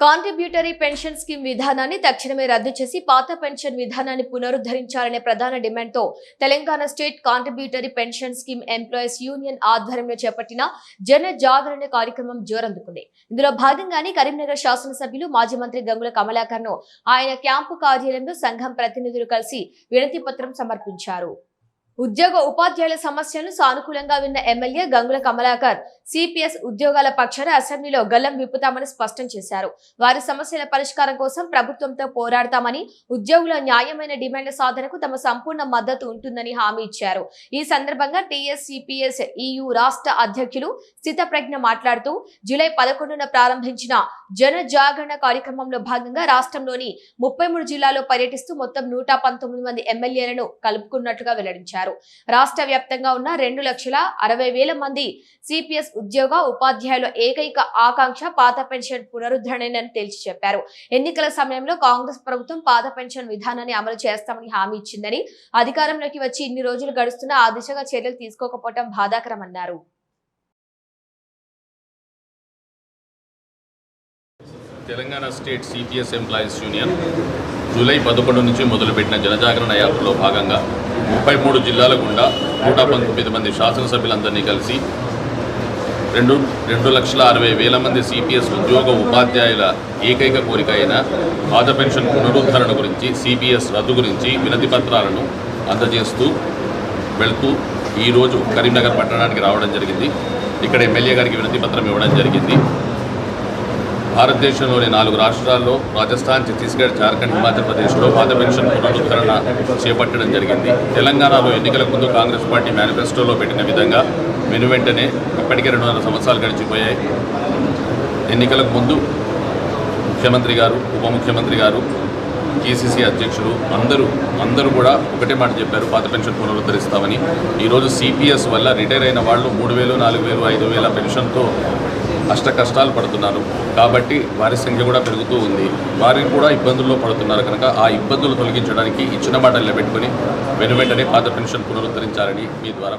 Contributory pension scheme విధానాన్ని తక్షణమే రద్దు చేసి పాత పెన్షన్ విధానాన్ని పునరుద్ధరించాలనే ప్రధాన డిమాండ్తో Telangana state contributory pension scheme employees union ఆధ్వర్యంలో చేపట్టిన జన జాగరణ కార్యక్రమం జోరందుకుంది. ఇందులో భాగంగానే కరీంనగర్ శాసనసభ్యులు మాజీ మంత్రి గంగుల కమలాకర్ ను ఆయన క్యాంపు కార్యాలయంలో సంఘం ప్రతినిధులు కలిసి వినతి పత్రం సమర్పించారు. ఉద్యోగ ఉపాధ్యాయుల సమస్యలను సానుకూలంగా విన్న ఎమ్మెల్యే గంగుల కమలాకర్ సిపిఎస్ ఉద్యోగాల పక్షాన అసెంబ్లీలో గల్లం విప్పుతామని స్పష్టం చేశారు. వారి సమస్యల పరిష్కారం కోసం ప్రభుత్వంతో పోరాడతామని, ఉద్యోగుల న్యాయమైన డిమాండ్ల సాధనకు తమ సంపూర్ణ మద్దతు ఉంటుందని హామీ ఇచ్చారు. ఈ సందర్భంగా టీఎస్ సిపిఎస్ EU రాష్ట్ర అధ్యక్షులు స్థితప్రజ్ఞ మాట్లాడుతూ జూలై 11న ప్రారంభించిన జన జాగరణ కార్యక్రమంలో భాగంగా రాష్ట్రంలోని 33 జిల్లాల్లో పర్యటిస్తూ మొత్తం 119 మంది ఎమ్మెల్యేలను కలుపుకున్నట్లుగా వెల్లడించారు. రాష్ట్ర వ్యాప్తంగా ఉన్న 2,60,000 మంది సిపిఎస్ ఉద్యోగ ఉపాధ్యాయుల ఏకైక ఆకాంక్ష పాత పెన్షన్ పునరుద్ధరణని తేల్చి చెప్పారు. ఎన్నికల సమయంలో కాంగ్రెస్ ప్రభుత్వం పాత పెన్షన్ విధానాన్ని అమలు చేస్తామని హామీ ఇచ్చిందని, అధికారంలోకి వచ్చి ఇన్ని రోజులు గడుస్తున్నా ఆ దిశగా చర్యలు తీసుకోకపోవడం బాధాకరమన్నారు. Telangana state CPS employees union July 11 నుంచి మొదలుపెట్టిన జనజాగరణ యాత్రలో భాగంగా 33 జిల్లాల గుండా 119 మంది శాసనసభ్యులందరినీ కలిసి 2,60,000 మంది సిపిఎస్ ఉద్యోగ ఉపాధ్యాయుల ఏకైక కోరిక అయిన పాత పెన్షన్ పునరుద్ధరణ గురించి, సిపిఎస్ రద్దు గురించి వినతి పత్రాలను అందజేస్తూ వెళ్తూ ఈరోజు కరీంనగర్ పట్టణానికి రావడం జరిగింది. ఇక్కడ ఎమ్మెల్యే గారికి వినతి పత్రం ఇవ్వడం జరిగింది. భారతదేశంలోని 4 రాష్ట్రాల్లో రాజస్థాన్, ఛత్తీస్గఢ్, జార్ఖండ్, హిమాచల్ ప్రదేశ్లో పాత పెన్షన్ పునరుద్ధరణ చేపట్టడం జరిగింది. తెలంగాణలో ఎన్నికల ముందు కాంగ్రెస్ పార్టీ మేనిఫెస్టోలో పెట్టిన విధంగా వెనువెంటనే ఇప్పటికే 2.5 సంవత్సరాలు గడిచిపోయాయి. ఎన్నికలకు ముందు ముఖ్యమంత్రి గారు, ఉప ముఖ్యమంత్రి గారు, KCC అధ్యక్షులు అందరూ కూడా ఒకటే మాట చెప్పారు, పాత పెన్షన్ పునరుద్ధరిస్తామని. ఈరోజు సిపిఎస్ వల్ల రిటైర్ అయిన వాళ్ళు 3,000, 4,000, 5,000 పెన్షన్తో అష్ట కష్టాలు పడుతున్నారు. కాబట్టి వారి సంఖ్య కూడా పెరుగుతూ ఉంది. వారికి కూడా ఇబ్బందుల్లో పడుతున్నారు కనుక ఆ ఇబ్బందులు తొలగించడానికి ఇచ్చిన మాట నిలబెట్టుకొని వెనువెంటనే పాత పెన్షన్ పునరుద్ధరించాలని మీ ద్వారా